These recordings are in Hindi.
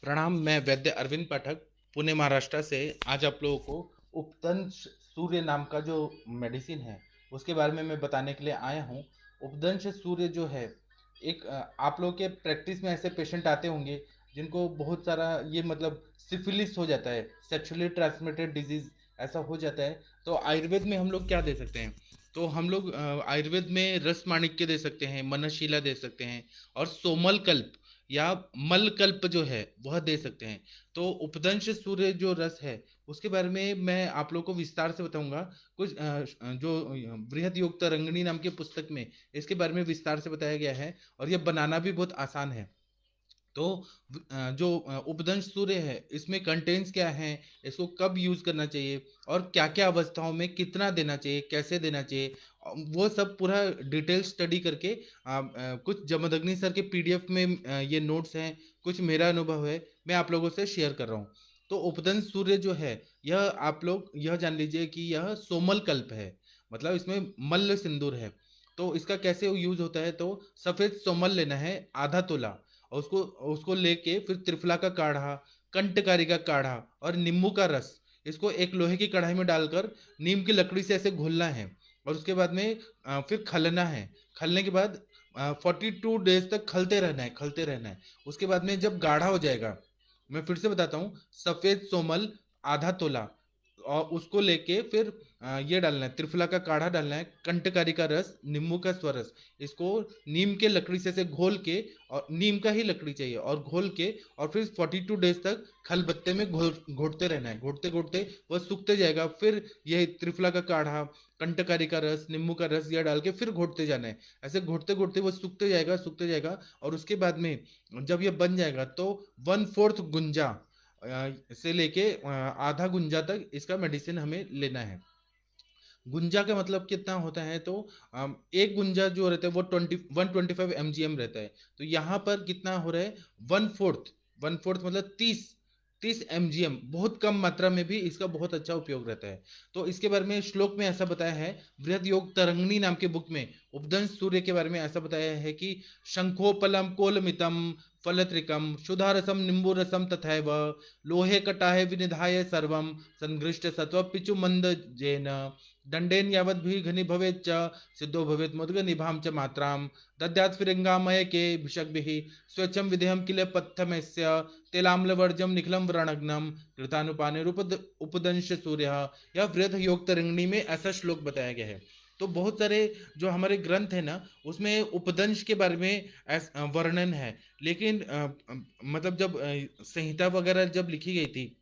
प्रणाम। मैं वैद्य अरविंद पाठक, पुणे महाराष्ट्र से। आज आप लोगों को उपदंश सूर्य नाम का जो मेडिसिन है उसके बारे में मैं बताने के लिए आया हूँ। उपदंश सूर्य जो है एक आप लोग के प्रैक्टिस में ऐसे पेशेंट आते होंगे जिनको बहुत सारा ये मतलब सिफिलिस हो जाता है, सेक्सुअली ट्रांसमिटेड डिजीज ऐसा हो जाता है। तो आयुर्वेद में हम लोग क्या दे सकते हैं? तो हम लोग आयुर्वेद में रस माणिक्य दे सकते हैं, मनशिला दे सकते हैं, और सोमल कल्प या मलकल्प जो है वह दे सकते हैं। तो उपदंश सूर्य जो रस है उसके बारे में मैं आप लोग को विस्तार से बताऊंगा। कुछ जो बृहद योग तरंगिणी नाम की पुस्तक में इसके बारे में विस्तार से बताया गया है, और यह बनाना भी बहुत आसान है। तो जो उपदंश सूर्य है इसमें कंटेंट्स क्या हैं, इसको कब यूज करना चाहिए, और क्या क्या अवस्थाओं में कितना देना चाहिए, कैसे देना चाहिए, वो सब पूरा डिटेल स्टडी करके कुछ जमदग्नि सर के पीडीएफ में ये नोट्स हैं, कुछ मेरा अनुभव है, मैं आप लोगों से शेयर कर रहा हूँ। तो उपदंश सूर्य जो है यह आप लोग यह जान लीजिए कि यह सोमल कल्प है, मतलब इसमें मल्ल सिंदूर है। तो इसका कैसे यूज होता है? तो सफेद सोमल लेना है, आधा तोला, और उसको उसको लेके फिर त्रिफला का काढ़ा, कंटकारी का काढ़ा और नींबू का रस, इसको एक लोहे की कढ़ाई में डालकर नीम की लकड़ी से ऐसे घोलना है। और उसके बाद में फिर खलना है। खलने के बाद 42 डेज तक खलते रहना है, खलते रहना है। उसके बाद में जब गाढ़ा हो जाएगा, मैं फिर से बताता हूँ, सफेद सोमल आधा तोला, और उसको लेके फिर ये डालना है, त्रिफला का काढ़ा डालना है, कंटकारी का रस, नींबू का स्वरस, इसको नीम के लकड़ी से घोल के, और नीम का ही लकड़ी चाहिए, और घोल के और फिर 42 डेज तक खल बत्ते में घोटते रहना है। घोटते घोटते वह सूखते जाएगा। फिर यह त्रिफला का काढ़ा, कंटकारी का रस, नींबू का रस यह डाल के फिर घोटते जाना है। ऐसे घोटते घोटते वो सूखते जाएगा, सूखते जाएगा। और उसके बाद में जब यह बन जाएगा तो 1/4 गुंजा से लेके आधा गुंजा तक इसका मेडिसिन हमें लेना है। गुंजा का मतलब कितना होता है? तो एक गुंजा जो रहता है वो 125 mgm रहता है। तो यहाँ पर कितना हो रहा है? 1/4। 1/4 मतलब 30 mgm, बहुत कम मात्रा में भी इसका बहुत अच्छा उपयोग रहता है। तो इसके बारे में श्लोक में ऐसा बताया है, बृहद योग तरंगिणी नाम के बुक में उपदंश सूर्य के बारे में ऐसा बताया है कि शंखोपलम कोलमितम फलत्रिकम सुधारसम निम्बुरसम तथैव लोहे कटाहे विनिधाय सर्वम संघृष्ट सत्व पिचु मंद जेन दंडेन यावत् भी घनी भवेत् च सिद्धो भवेत् मुद्ग निभाम च मात्राम दद्यात् फिरिंगामय के भिषग्भिः स्वच्छम विधेयम किल पत्थमस्य तेलाम्लवर्जम निखिलम व्रणग्नम कृतानुपाने उपदंश सूर्य। यह वृद्ध योग तरंगिणी में ऐसा श्लोक बताया गया है। तो बहुत सारे जो हमारे ग्रंथ है ना उसमें उपदंश के बारे में वर्णन है। लेकिन मतलब जब संहिता वगैरह जब लिखी गई थी,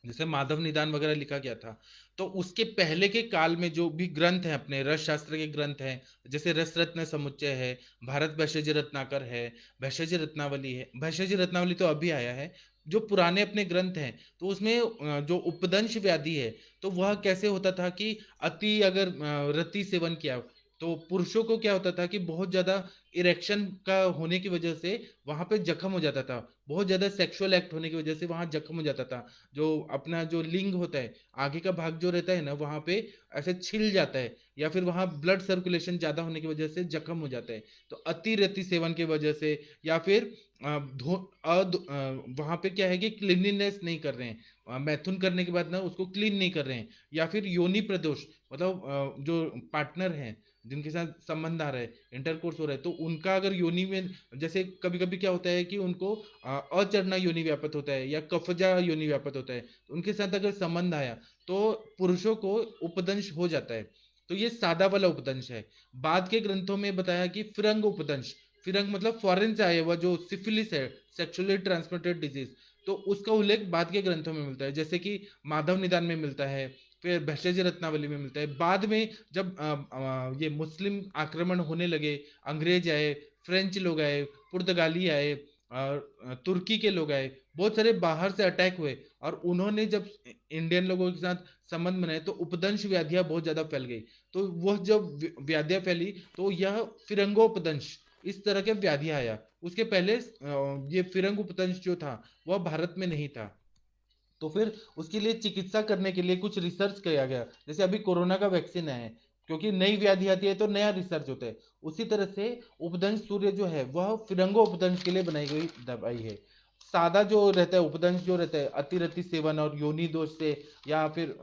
जैसे माधव निदान वगैरह लिखा गया था, तो उसके पहले के काल में जो भी ग्रंथ हैं, अपने रस शास्त्र के ग्रंथ हैं, जैसे रस रत्न समुच्चय है, भारत भैषज रत्नाकर है, भैषज रत्नावली है। भैषज रत्नावली तो अभी आया है। जो पुराने अपने ग्रंथ हैं तो उसमें जो उपदंश व्याधि है, तो वह कैसे होता था कि अति अगर रति सेवन किया तो पुरुषों को क्या होता था कि बहुत ज्यादा इरेक्शन का होने की वजह से वहां पे जख्म हो जाता था, बहुत ज्यादा सेक्सुअल एक्ट होने की वजह से वहां जख्म हो जाता था। जो अपना जो लिंग होता है, आगे का भाग जो रहता है ना, वहां पे ऐसे छिल जाता है, या फिर वहां ब्लड सर्कुलेशन ज्यादा होने की वजह से जख्म हो जाता है। तो अतिरति सेवन की वजह से, या फिर वहां पे क्या है कि क्लीनलीनेस नहीं कर रहे हैं, मैथुन करने के बाद ना उसको क्लीन नहीं कर रहे हैं, या फिर योनि प्रदोष, मतलब जो पार्टनर हैं जिनके साथ संबंध आ रहा है, इंटरकोर्स हो रहा है, तो उनका अगर योनि में, जैसे कभी कभी क्या होता है कि उनको अचरना योनि व्यापत होता है या कफजा योनि व्यापत होता है, तो उनके साथ अगर संबंध आया तो पुरुषों को उपदंश हो जाता है। तो ये सादा वाला उपदंश है। बाद के ग्रंथों में बताया कि फिरंग उपदंश, फिरंग मतलब फॉरेन से आया हुआ जो सिफिलिस है, सेक्सुअली ट्रांसमिटेड डिजीज, तो उसका उल्लेख बाद के ग्रंथों में मिलता है, जैसे कि माधव निदान में मिलता है, फिर भैषज रत्नावली में मिलता है। बाद में जब ये मुस्लिम आक्रमण होने लगे, अंग्रेज आए, फ्रेंच लोग आए, पुर्तगाली आए, और तुर्की के लोग आए, बहुत सारे बाहर से अटैक हुए, और उन्होंने जब इंडियन लोगों के साथ संबंध बनाए तो उपदंश व्याधियां बहुत ज्यादा फैल गई। तो वह जब व्याधियां फैली तो यह फिरंगोपदंश, इस तरह के व्याधियां आया। उसके पहले ये फिरंग उपदंश जो था वह भारत में नहीं था। तो फिर उसके लिए चिकित्सा करने के लिए कुछ रिसर्च किया गया, जैसे अभी कोरोना का वैक्सीन है, क्योंकि नई व्याधि आती है तो नया रिसर्च होता है। उसी तरह से उपदंश सूर्य जो है वह फिरंगो उपदंश के लिए बनाई गई दवाई है। सादा जो रहता है उपदंश जो रहता है अतिरथि सेवन और योनि दोष से, या फिर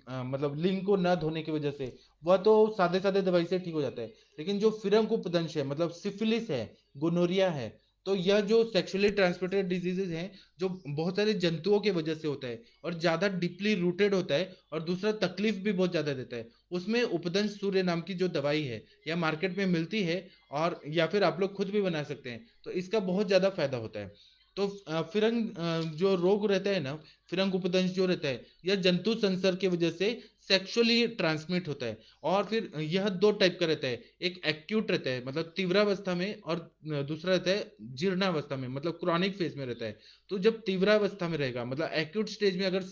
मतलब लिंग को न धोने की वजह से, वह तो सादे सादे दवाई से ठीक हो जाता है। लेकिन जो फिरंग उपदंश है, मतलब सिफिलिस है, गोनोरिया है, तो यह जो सेक्सुअली ट्रांसमिटेड डिजीजेज हैं, जो बहुत सारे जंतुओं की वजह से होता है और ज्यादा डीपली रूटेड होता है, और दूसरा तकलीफ भी बहुत ज्यादा देता है, उसमें उपदंश सूर्य नाम की जो दवाई है, या मार्केट में मिलती है, और या फिर आप लोग खुद भी बना सकते हैं, तो इसका बहुत ज्यादा फायदा होता है। तो फिरंग जो रोग रहता है ना, फिरंग उपदंश जो रहता है, यह जंतु संसर्ग की वजह से सेक्सुअली ट्रांसमिट होता है। और फिर यह दो टाइप का रहता है, एक एक्यूट रहता है मतलब तीव्रावस्था में, और दूसरा रहता है जीर्णावस्था में, मतलब क्रॉनिक फेज में रहता है। तो जब तीव्रावस्था में रहेगा, मतलब एक्यूट स्टेज में अगर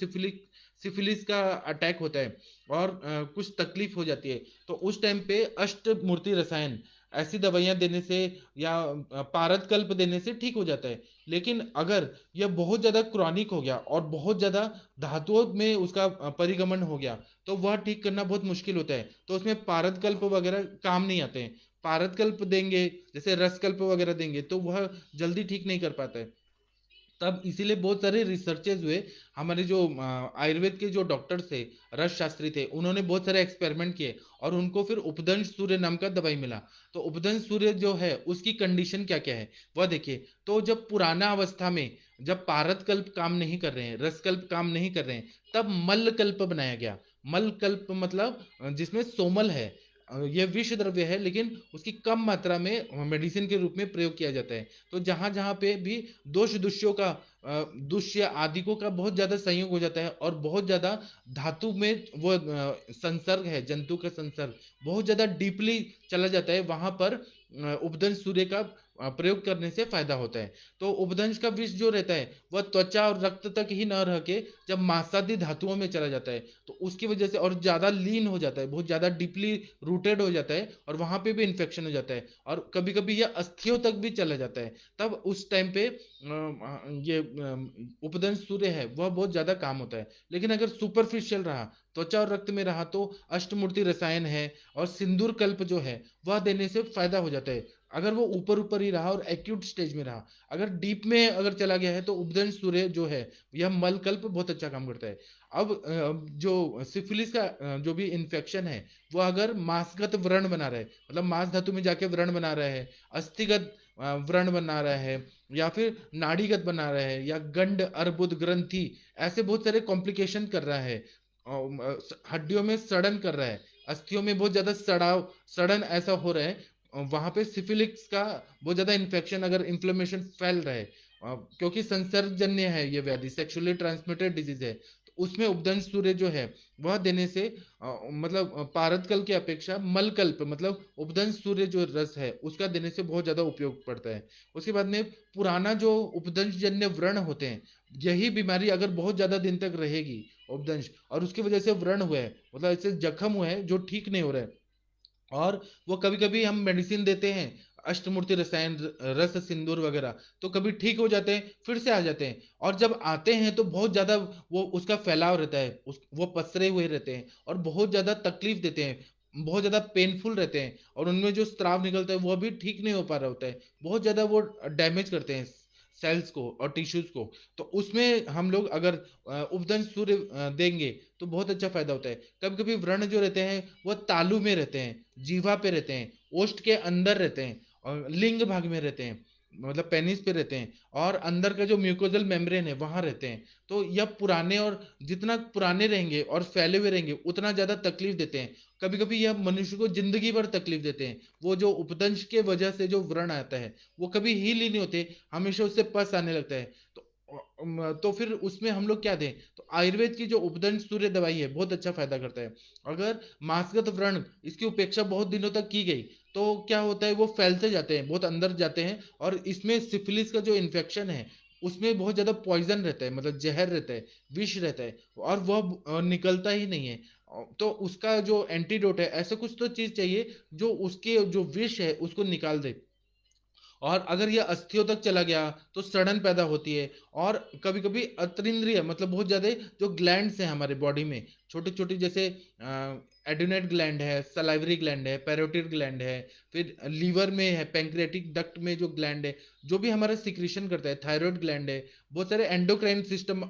सिफिलिस का अटैक होता है और कुछ तकलीफ हो जाती है, तो उस टाइम पे अष्टमूर्ति रसायन ऐसी दवाइयां देने से, या पारद कल्प देने से ठीक हो जाता है। लेकिन अगर यह बहुत ज्यादा क्रॉनिक हो गया और बहुत ज्यादा धातुओं में उसका परिगमन हो गया, तो वह ठीक करना बहुत मुश्किल होता है, तो उसमें पारद कल्प वगैरह काम नहीं आते हैं। पारद कल्प देंगे, जैसे रस कल्प वगैरह देंगे, तो वह जल्दी ठीक नहीं कर पाता है। तब इसीलिए बहुत सारे रिसर्चेज हुए। हमारे जो आयुर्वेद के जो डॉक्टर्स थे, रस शास्त्री थे, उन्होंने बहुत सारे एक्सपेरिमेंट किए, और उनको फिर उपदंश सूर्य नाम का दवाई मिला। तो उपदंश सूर्य जो है उसकी कंडीशन क्या क्या है वह देखिए। तो जब पुराना अवस्था में, जब पारद कल्प काम नहीं कर रहे हैं, रस कल्प काम नहीं कर रहे हैं, तब मल्ल कल्प बनाया गया। मल्ल कल्प मतलब जिसमें सोमल है, यह विष द्रव्य है, लेकिन उसकी कम मात्रा में मेडिसिन के रूप में प्रयोग किया जाता है। तो जहां जहां पे भी दोष दुष्यों का, दुष्य आदिकों का बहुत ज्यादा संयोग हो जाता है, और बहुत ज्यादा धातु में वो संसर्ग है, जंतु का संसर्ग बहुत ज्यादा डीपली चला जाता है, वहां पर उपदंश सूर्य का प्रयोग करने से फायदा होता है। तो उपदंश का विष जो रहता है वह त्वचा और रक्त तक ही न रह के जब मांसादी धातुओं में चला जाता है, तो उसकी वजह से और ज्यादा लीन हो जाता है, बहुत ज्यादा डीपली रूटेड हो जाता है, और वहां पे भी इन्फेक्शन हो जाता है, और कभी कभी यह अस्थियों तक भी चला जाता है। तब उस टाइम पे ये उपदंश सूर्य है वह बहुत ज्यादा काम होता है। लेकिन अगर सुपरफिशियल रहा, त्वचा और रक्त में रहा, तो अष्टमूर्ति रसायन है और सिंदूर कल्प जो है वह देने से फायदा हो जाता है। अगर वो ऊपर ऊपर ही रहा और एक्यूट स्टेज में रहा, अगर डीप में अगर चला गया है, तो उपदंश सूर्य जो है यह मलकल्प बहुत अच्छा काम करता है। अब जो सिफिलिस का जो भी इन्फेक्शन है, वो अगर मांसगत व्रण बना रहा है, मतलब मांस धातु में जाके व्रण बना रहा है, अस्थिगत व्रण बना रहा है, या फिर नाड़ीगत बना रहा है, या गंड अर्बुद ग्रंथि, ऐसे बहुत सारे कॉम्प्लिकेशन कर रहा है, हड्डियों में सड़न कर रहा है, अस्थियों में बहुत ज्यादा सड़न ऐसा हो रहा है, वहां पे सिफिलिक्स का बहुत ज्यादा इन्फेक्शन, अगर इन्फ्लेमेशन फैल रहा है, क्योंकि संसर्गजन्य है ये व्याधि, सेक्सुअली ट्रांसमिटेड डिजीज है, तो उसमें उपदंश सूर्य जो है वह देने से मतलब पारदकल की अपेक्षा मलकल्प, मतलब उपदंश सूर्य जो रस है उसका देने से बहुत ज्यादा उपयोग पड़ता है। उसके बाद में पुराना जो उपदंश जन्य व्रण होते हैं, यही बीमारी अगर बहुत ज्यादा दिन तक रहेगी, उपदंश, और उसकी वजह से व्रण हुआ है, मतलब ऐसे जख्म हुए हैं जो ठीक नहीं हो रहा है, और वो कभी कभी हम मेडिसिन देते हैं, अष्टमूर्ति रसायन, रस सिंदूर वगैरह, तो कभी ठीक हो जाते हैं, फिर से आ जाते हैं, और जब आते हैं तो बहुत ज्यादा वो उसका फैलाव रहता है, वो पसरे हुए रहते हैं, और बहुत ज्यादा तकलीफ देते हैं, बहुत ज्यादा पेनफुल रहते हैं, और उनमें जो स्त्राव निकलता है वह भी ठीक नहीं हो पा रहा होता है, बहुत ज्यादा वो डैमेज करते हैं सेल्स को और टिश्यूज को। तो उसमें हम लोग अगर उपदंश सूर्य देंगे, तो बहुत अच्छा फायदा होता है। कभी कभी व्रण जो रहते हैं वो तालू में रहते हैं, जीवा पे रहते हैं, ओष्ठ के अंदर रहते हैं, और लिंग भाग में रहते हैं, मतलब पेनिस पे रहते हैं, और अंदर का जो म्यूकोजल मेम्ब्रेन है वहां रहते हैं। तो यह पुराने, और जितना पुराने रहेंगे और फैले हुए रहेंगे उतना ज्यादा तकलीफ देते हैं। कभी कभी यह मनुष्य को जिंदगी भर तकलीफ देते हैं। वो जो उपदंश के वजह से जो व्रण आता है वो कभी हील ही नहीं होते, हमेशा उससे पस आने लगता है। तो फिर उसमें हम लोग क्या दें? तो आयुर्वेद की जो उपदंश सूर्य दवाई है बहुत अच्छा फायदा करता है। अगर मांसगत व्रण इसकी उपेक्षा बहुत दिनों तक की गई, तो क्या होता है, वो फैलते जाते हैं, बहुत अंदर जाते हैं, और इसमें सिफिलिस का जो इन्फेक्शन है उसमें बहुत ज्यादा पॉइजन रहता है, मतलब जहर रहता है, विष रहता है, और वह निकलता ही नहीं है। तो उसका जो एंटीडोट है, ऐसा कुछ तो चीज चाहिए जो उसके जो विष है उसको निकाल दे। और अगर ये अस्थियों तक चला गया तो सड़न पैदा होती है। और कभी कभी अतरिंद्रिय मतलब बहुत ज्यादा जो ग्लैंड्स हैं हमारे बॉडी में, छोटे छोटे, जैसे एड्रिनल ग्लैंड है, सलाइवरी ग्लैंड है, पैरोटिड ग्लैंड है, फिर लीवर में है, पैंक्रियाटिक डक्ट में जो ग्लैंड है जो भी हमारा सिक्रीशन करता है, थायराइड ग्लैंड है, बहुत सारे एंडोक्राइन सिस्टम,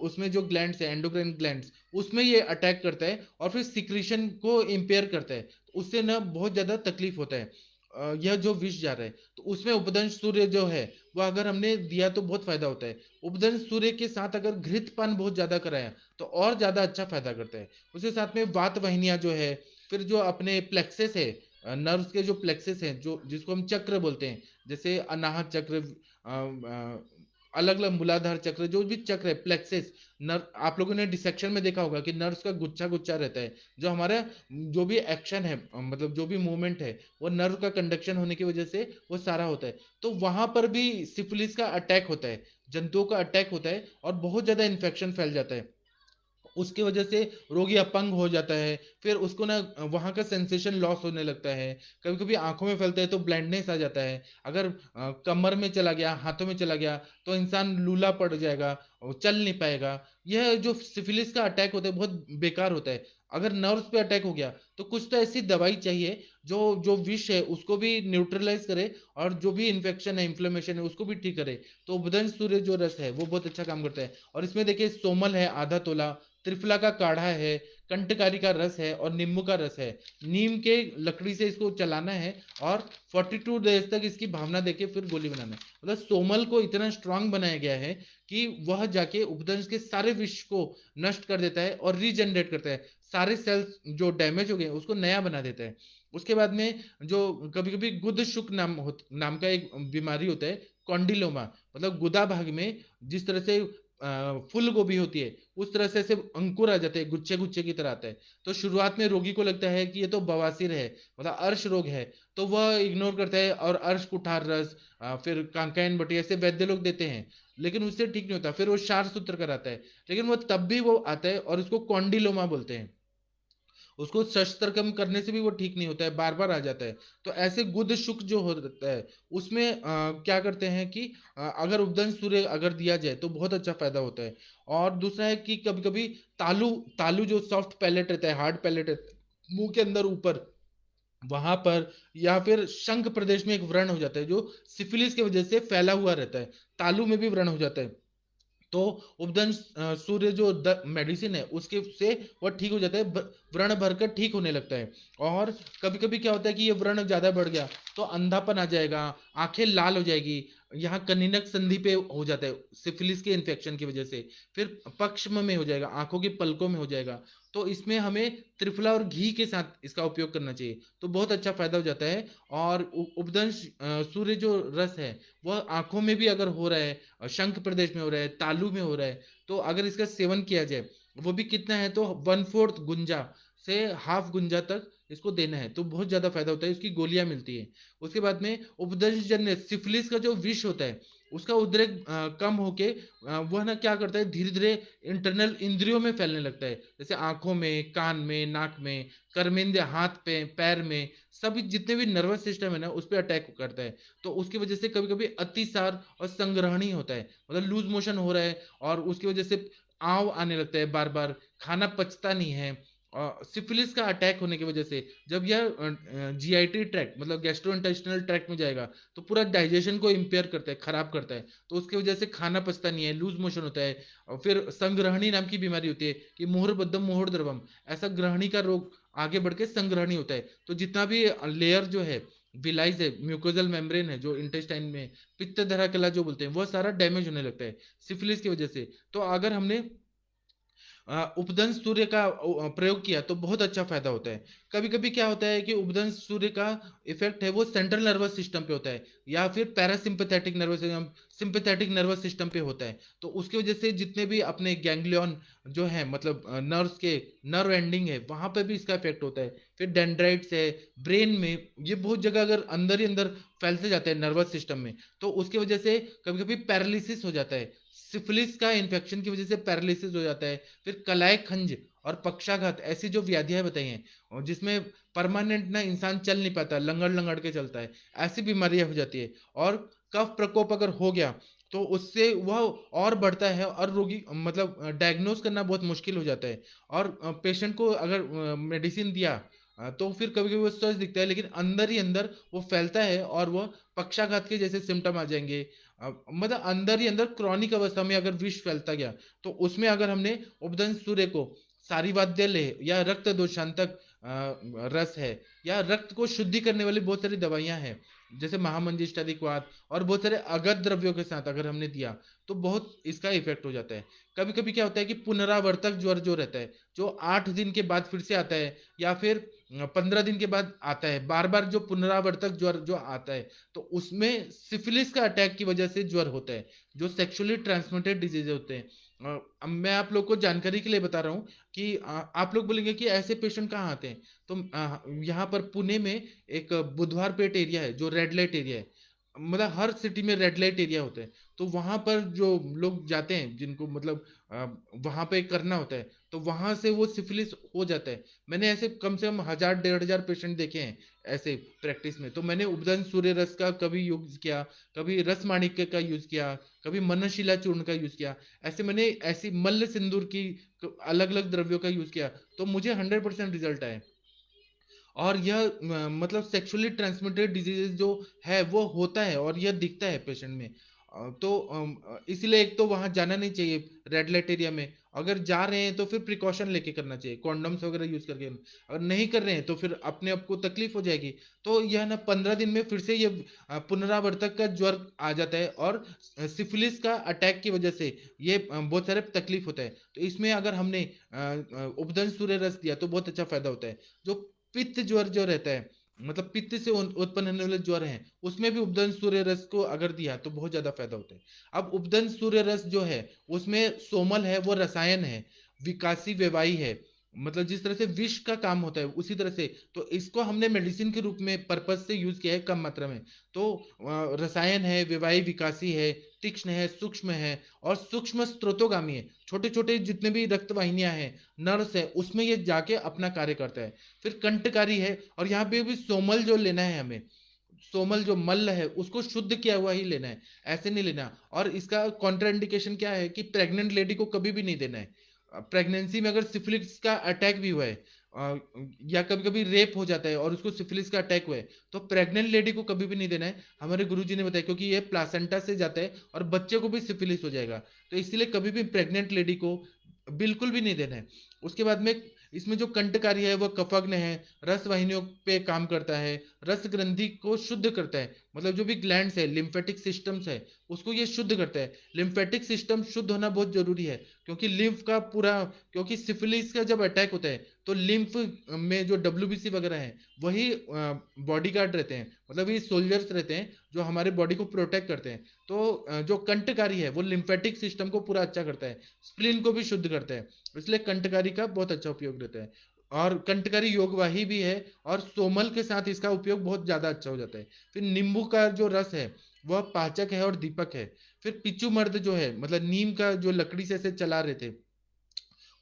उसमें जो ग्लैंड्स है एंडोक्राइन ग्लैंड्स, उसमें ये अटैक करता है और फिर सिक्रीशन को इम्पेयर करता है। उससे ना बहुत ज्यादा तकलीफ होता है। यह जो विष जा रहा है, तो उसमें उपदंश सूर्य जो है वो अगर हमने दिया तो बहुत फायदा होता है। उपदंश सूर्य के साथ अगर घृतपान बहुत ज्यादा कराया तो और ज्यादा अच्छा फायदा करता है। उसके साथ में वात वाहिनियां जो है, फिर जो अपने प्लेक्सेस है, नर्व्स के जो प्लेक्सेस हैं, जो जिसको हम चक्र बोलते हैं, जैसे अनाहत चक्र, अलग अलग मूलाधार चक्र, जो भी चक्र है, प्लेक्सेस, नर्व, आप लोगों ने डिसेक्शन में देखा होगा कि नर्व्स का गुच्छा गुच्छा रहता है, जो हमारा जो भी एक्शन है, मतलब जो भी मूवमेंट है, वो नर्व का कंडक्शन होने की वजह से वो सारा होता है। तो वहां पर भी सिफिलिस का अटैक होता है, जंतुओं का अटैक होता है और बहुत ज्यादा इन्फेक्शन फैल जाता है। उसकी वजह से रोगी अपंग हो जाता है, फिर उसको ना वहां का सेंसेशन लॉस होने लगता है, कभी कभी आंखों में फैलता है तो ब्लाइंडनेस आ जाता है, अगर कमर में चला गया, हाथों में चला गया तो इंसान लूला पड़ जाएगा, वो चल नहीं पाएगा। यह जो सिफिलिस का अटैक होता है बहुत बेकार होता है। अगर नर्व्स पे अटैक हो गया तो कुछ तो ऐसी दवाई चाहिए जो जो विष है उसको भी न्यूट्रलाइज करे और जो भी इन्फेक्शन है, इन्फ्लेमेशन है, उसको भी ठीक करे। तो उपदंश सूर्य जो रस है वो बहुत अच्छा काम करता है। और इसमें देखिए सोमल है आधा तोला, त्रिफला का काढ़ा है, कंटकारी का रस है और नींबू का रस है। नीम के लकड़ी से इसको चलाना है और 42 डेज तक इसकी भावना देके फिर गोली बनाना है। मतलब सोमल को इतना स्ट्रांग बनाया गया है कि वह जाके उपदंश के सारे विष को नष्ट कर देता है और रीजनरेट करता है, सारे सेल्स जो डैमेज हो गए उसको नया बना देता है। उसके बाद में जो कभी कभी गुद शुक नाम का एक बीमारी होता है, कॉन्डिलोमा, मतलब गुदा भाग में जिस तरह से फूल गोभी होती है उस तरह से ऐसे अंकुर आ जाते हैं, गुच्छे गुच्छे की तरह आता है। तो शुरुआत में रोगी को लगता है कि ये तो बवासीर है, मतलब अर्श रोग है, तो वह इग्नोर करता है और अर्श कुठार रस, फिर कांकाइन बटी ऐसे वैद्य लोग देते हैं, लेकिन उससे ठीक नहीं होता। फिर वो क्षार सूत्र कराता है, लेकिन वो तब भी वो आता है और उसको कॉन्डिलोमा बोलते हैं। उसको शस्त्र कम करने से भी वो ठीक नहीं होता है, बार बार आ जाता है। तो ऐसे गुद शुक जो होता है उसमें क्या करते हैं कि अगर उपदंश सूर्य अगर दिया जाए तो बहुत अच्छा फायदा होता है। और दूसरा है कि कभी कभी तालू, तालू जो सॉफ्ट पैलेट रहता है, हार्ड पैलेट रहता है मुंह के अंदर ऊपर, वहां पर, या फिर शंख प्रदेश में एक व्रण हो जाता है जो सिफिलिस की वजह से फैला हुआ रहता है, तालू में भी व्रण हो जाता है। तो उपदंश सूर्य जो मेडिसिन है उसके से वह ठीक हो जाता है, व्रण भरकर ठीक होने लगता है। और कभी कभी क्या होता है कि ये व्रण ज्यादा बढ़ गया तो अंधापन आ जाएगा, आंखें लाल हो जाएगी, यहाँ कनिनक संधि पे हो जाता है सिफिलिस के इन्फेक्शन की वजह से, फिर पक्ष्म में हो जाएगा, आंखों के पलकों में हो जाएगा। तो इसमें हमें त्रिफला और घी के साथ इसका उपयोग करना चाहिए तो बहुत अच्छा फायदा हो जाता है। और उपदंश सूर्य जो रस है वह आंखों में भी अगर हो रहा है, शंख प्रदेश में हो रहा है, तालू में हो रहा है, तो अगर इसका सेवन किया जाए, वो भी कितना है तो 1/4 गुंजा से हाफ गुंजा तक इसको देना है तो बहुत ज्यादा फायदा होता है, इसकी गोलियां मिलती है। उसके बाद में उपदंश जन्य सिफिलिस का जो विष होता है उसका उद्रेक कम होके वह ना क्या करता है, धीरे धीरे इंटरनल इंद्रियों में फैलने लगता है, जैसे आंखों में, कान में, नाक में, कर्मेंद्रिय, हाथ पे, पैर में, सभी जितने भी नर्वस सिस्टम है ना उस पर अटैक करता है। तो उसकी वजह से कभी कभी अतिसार और संग्रहणी होता है, मतलब लूज मोशन हो रहा है और उसकी वजह से आव आने लगता है, बार बार खाना पचता नहीं है। और सिफिलिस का अटैक होने की वजह से जब यह जीआईटी ट्रैक्ट मतलब गैस्ट्रोइंटेस्टिनल ट्रैक्ट में जाएगा तो पूरा डाइजेशन को इम्पेयर करता है, खराब करता है, तो उसकी वजह से खाना पचता नहीं है, लूज मोशन होता है। और फिर संग्रहणी नाम की बीमारी होती है कि मुहर बद्धम मुहर द्रवम, ऐसा ग्रहणी का रोग आगे बढ़ के संग्रहणी होता है। तो जितना भी लेयर जो है विलाइज है, म्यूकोजल मेम्ब्रेन है जो इंटेस्टाइन में, पित्त धरा कला जो बोलते हैं, वह सारा डैमेज होने लगता है सिफिलिस की वजह से। तो अगर हमने उपदंश सूर्य का प्रयोग किया तो बहुत अच्छा फायदा होता है। कभी कभी क्या होता है कि उपदंश सूर्य का इफेक्ट है वो सेंट्रल नर्वस सिस्टम पे होता है या फिर parasympathetic nervous system, sympathetic nervous system पे होता है। तो उसकी वजह से जितने भी अपने गैंग्लियन जो है, मतलब नर्व्स के नर्व एंडिंग है, वहां पे भी इसका इफेक्ट होता है। फिर डेंड्राइट्स है ब्रेन में, ये बहुत जगह अगर अंदर ही अंदर फैलते जाते हैं नर्वस सिस्टम में, तो उसकी वजह से कभी कभी पैरालिसिस हो जाता है। सिफिलिस का इन्फेक्शन की वजह से पैरालिसिस हो जाता है। फिर कलाई खंज और पक्षाघात ऐसी जो व्याधियां बताई हैं, और जिसमें परमानेंट ना इंसान चल नहीं पाता, लंगड़ लंगड़ के चलता है, ऐसी बीमारियां हो जाती है। और कफ प्रकोप अगर हो गया तो उससे वह और बढ़ता है, और रोगी मतलब डायग्नोस करना बहुत मुश्किल हो जाता है। और पेशेंट को अगर मेडिसिन दिया तो फिर कभी कभी वो स्वस्थ दिखता है, लेकिन अंदर ही अंदर वो फैलता है और वो पक्षाघात के जैसे सिम्टम आ जाएंगे। मतलब अंदर ही अंदर क्रॉनिक अवस्था में अगर विष फैलता गया, तो उसमें अगर हमने उपदंश सूर्य को सारीवाद्य ले या रक्त दोषांतक रस है, या रक्त को शुद्धि करने वाली बहुत सारी दवाइयां हैं, जैसे महामंजिष्ठादिक्वात, और बहुत सारे अगध द्रव्यों के साथ अगर हमने दिया, तो बहुत इसका इफेक्ट हो जाता है। कभी कभी क्या होता है कि पुनरावर्तक ज्वर जो रहता है, जो 8 दिन के बाद फिर से आता है, या फिर 15 दिन के बाद आता है, बार बार जो पुनरावर्तक ज्वर जो आता है, तो उसमें सिफिलिस का अटैक की वजह से ज्वर होता है, जो सेक्सुअली ट्रांसमिटेड डिजीज होते हैं। अब मैं आप लोग को जानकारी के लिए बता रहा हूँ कि आप लोग बोलेंगे कि ऐसे पेशेंट कहाँ आते हैं, तो यहाँ पर पुणे में एक बुधवार पेट एरिया है जो रेड लाइट एरिया है। मतलब हर सिटी में रेड लाइट एरिया होते हैं, तो वहां पर जो लोग जाते हैं, जिनको मतलब वहां पे करना होता है, तो वहां से वो सिफिलिस हो जाता है। मैंने ऐसे कम से कम 1000 1500 पेशेंट देखे हैं ऐसे प्रैक्टिस में। तो मैंने उपदन सूर्य रस का कभी यूज किया, कभी रस माणिक्य का यूज किया, कभी मनशिला चूर्ण का यूज किया। ऐसे मैंने ऐसी मल्ल सिंदूर की अलग अलग द्रव्यों का यूज किया, तो मुझे 100% रिजल्ट आए। और यह मतलब सेक्सुअली ट्रांसमिटेड डिजीजेस जो है वो होता है, और यह दिखता है पेशेंट में। तो इसलिए एक तो वहां जाना नहीं चाहिए रेड लाइट एरिया में। अगर जा रहे हैं तो फिर प्रिकॉशन लेके करना चाहिए, कॉन्डम्स वगैरह यूज करके। अगर नहीं कर रहे हैं तो फिर अपने आप को तकलीफ हो जाएगी। तो यह ना 15 दिन में फिर से ये पुनरावर्तक का ज्वर आ जाता है, और सिफिलिस का अटैक की वजह से ये बहुत सारे तकलीफ होता है। तो इसमें अगर हमने उपदंश सूर्य रस दिया तो बहुत अच्छा फायदा होता है। जो पित्त ज्वर जो रहता है, मतलब पित्त से उत्पन्न होने वाले ज्वर हैं, उसमें भी उपदंश सूर्य रस को अगर दिया तो बहुत ज्यादा फायदा होता है। अब उपदंश सूर्य रस जो है, उसमें सोमल है, वो रसायन है, विकासी वेवाई है, मतलब जिस तरह से विष का काम होता है उसी तरह से। तो इसको हमने मेडिसिन के रूप में पर्पज से यूज किया है कम मात्रा में। तो रसायन है, विवाही विकासी है, तीक्ष्ण है, सूक्ष्म है, और सूक्ष्म स्त्रोतोगामी है। छोटे छोटे जितने भी रक्त वाहिनियां हैं, नर्स है, उसमें ये जाके अपना कार्य करता है। फिर कंटकारी है, और यहाँ पे भी सोमल जो लेना है हमें, सोमल जो मल्ल है उसको शुद्ध किया हुआ ही लेना है, ऐसे नहीं लेना। और इसका कॉन्ट्राइंडिकेशन क्या है कि प्रेग्नेंट लेडी को कभी भी नहीं देना है। प्रेगनेंसी में अगर सिफिलिस का अटैक भी हुआ है, या कभी कभी रेप हो जाता है और उसको सिफिलिस का अटैक हुआ है, तो प्रेग्नेंट लेडी को कभी भी नहीं देना है, हमारे गुरुजी ने बताया, क्योंकि ये प्लासेंटा से जाता है और बच्चे को भी सिफिलिस हो जाएगा। तो इसलिए कभी भी प्रेग्नेंट लेडी को बिल्कुल भी नहीं देना है। उसके बाद में इसमें जो कंटकारी है वह कफग्न है, रस वाहिनियों पे काम करता है, रस ग्रंथि को शुद्ध करता है, मतलब जो भी ग्लैंड्स है, लिम्फेटिक सिस्टम्स है, उसको ये शुद्ध करता है। लिम्फेटिक सिस्टम शुद्ध होना बहुत जरूरी है, क्योंकि लिम्फ का पूरा, क्योंकि सिफिलिस का जब अटैक होता है तो लिम्फ में जो डब्ल्यूबीसी वगैरह है, वही बॉडी गार्ड रहते हैं, मतलब ये सोल्जर्स रहते हैं जो हमारे बॉडी को प्रोटेक्ट करते हैं। तो जो कंटकारी है वो लिम्फेटिक सिस्टम को पूरा अच्छा करता है, स्प्लीन को भी शुद्ध करता है। इसलिए कंटकारी का बहुत अच्छा उपयोग रहता है। और कंटकारी योगवाही भी है, और सोमल के साथ इसका उपयोग बहुत ज्यादा अच्छा हो जाता है। फिर नींबू का जो रस है वह पाचक है और दीपक है। फिर पिच्चू मर्द जो है, मतलब नीम का जो लकड़ी से ऐसे चला रहे थे,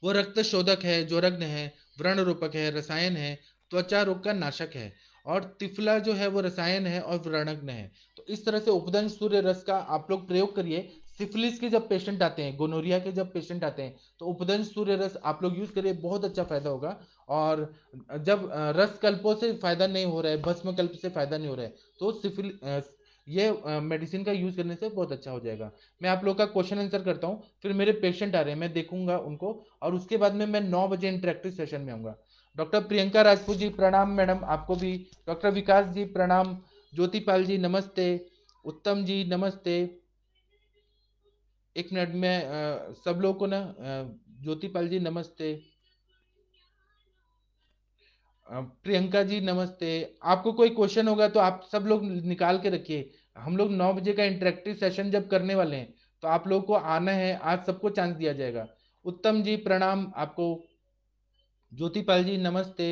वो रक्त शोधक है, ज्वरग्न है, व्रण रूपक है, रसायन है, त्वचा रोग का नाशक है। और तिफला जो है वो रसायन है और व्रणग्न है। तो इस तरह से उपदंश सूर्य रस का आप लोग प्रयोग करिए। सिफिलिस के जब पेशेंट आते हैं, गोनोरिया के जब पेशेंट आते हैं, तो उपदंश सूर्य रस आप लोग यूज करिए, बहुत अच्छा फायदा होगा। और जब रस कल्पों से फायदा नहीं हो रहा है, भस्म कल्प से फायदा नहीं हो रहा है, तो ये मेडिसिन का यूज करने से बहुत अच्छा हो जाएगा। मैं आप लोग का क्वेश्चन आंसर करता हूँ, फिर मेरे पेशेंट आ रहे हैं, मैं देखूंगा उनको, और उसके बाद में मैं 9 बजे इंटरेक्टिव सेशन में आऊंगा। डॉक्टर प्रियंका राजपूत जी प्रणाम मैडम, आपको भी। डॉक्टर विकास जी प्रणाम। ज्योतिपाल जी नमस्ते। उत्तम जी नमस्ते। एक मिनट में सब लोग को ना ज्योतिपाल जी नमस्ते, प्रियंका जी नमस्ते। आपको कोई क्वेश्चन होगा तो आप सब लोग निकाल के रखिए, हम लोग 9 बजे का इंटरेक्टिव सेशन जब करने वाले हैं तो आप लोगों को आना है, आज सबको चांस दिया जाएगा। उत्तम जी प्रणाम आपको। ज्योतिपाल जी नमस्ते।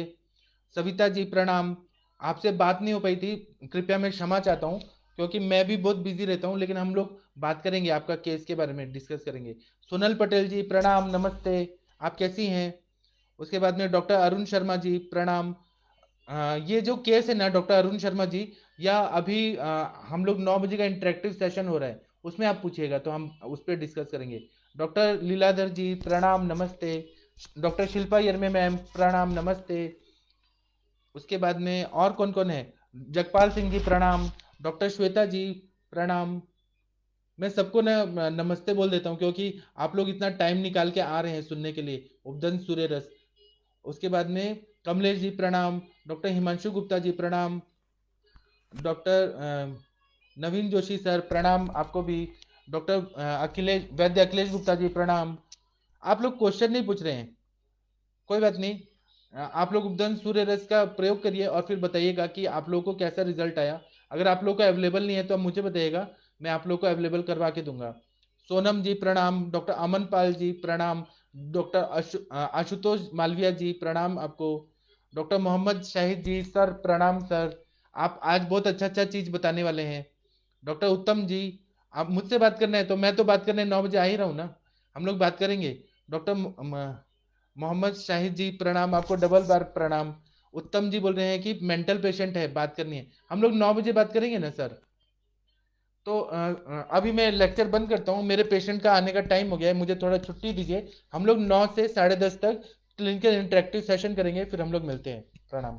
सविता जी प्रणाम। आपसे बात नहीं हो पाई थी, कृपया मैं क्षमा चाहता हूँ, क्योंकि मैं भी बहुत बिजी रहता हूँ, लेकिन हम लोग बात करेंगे, आपका केस के बारे में डिस्कस करेंगे। सोनल पटेल जी प्रणाम नमस्ते। आप कैसी हैं? उसके बाद में डॉक्टर अरुण शर्मा जी प्रणाम। ये जो केस है ना डॉक्टर अरुण शर्मा जी, या अभी हम लोग 9 बजे का इंटरेक्टिव सेशन हो रहा है, उसमें आप पूछिएगा तो हम उस पर डिस्कस करेंगे। डॉक्टर लीलाधर जी प्रणाम नमस्ते। डॉक्टर शिल्पा यर्मे मैम प्रणाम नमस्ते। उसके बाद में और कौन कौन है? जगपाल सिंह जी प्रणाम। डॉक्टर श्वेता जी प्रणाम। मैं सबको नमस्ते बोल देता हूँ, क्योंकि आप लोग इतना टाइम निकाल के आ रहे हैं सुनने के लिए उपदंश सूर्य रस। उसके बाद में कमलेश जी प्रणाम। डॉक्टर हिमांशु गुप्ता जी प्रणाम। डॉक्टर नवीन जोशी सर प्रणाम आपको भी। डॉक्टर अखिलेश वैद्य अखिलेश गुप्ता जी प्रणाम। आप लोग क्वेश्चन नहीं पूछ रहे हैं, कोई बात नहीं। आप लोग उपदंश सूर्य रस का प्रयोग करिए और फिर बताइएगा कि आप लोगों को कैसा रिजल्ट आया। अगर आप लोगों को अवेलेबल नहीं है तो आप मुझे बताइएगा, मैं आप लोगों को अवेलेबल करवा के दूंगा। सोनम जी प्रणाम। डॉक्टर अमन पाल जी प्रणाम। डॉक्टर आशुतोष मालविया जी प्रणाम आपको। डॉक्टर मोहम्मद शाहिद जी सर प्रणाम सर। आप आज बहुत अच्छा अच्छा चीज बताने वाले हैं। डॉक्टर उत्तम जी, आप मुझसे बात करना है तो मैं तो बात करने 9 बजे आ ही रहा हूँ ना, हम लोग बात करेंगे। डॉक्टर मोहम्मद शाहिद जी प्रणाम आपको, डबल बार प्रणाम। उत्तम जी बोल रहे हैं कि मेंटल पेशेंट है, बात करनी है। हम लोग 9 बजे बात करेंगे ना सर? तो अभी मैं लेक्चर बंद करता हूँ, मेरे पेशेंट का आने का टाइम हो गया है, मुझे थोड़ा छुट्टी दीजिए। हम लोग 9 से 10:30 तक क्लिनिकल इंटरेक्टिव सेशन करेंगे, फिर हम लोग मिलते हैं। प्रणाम।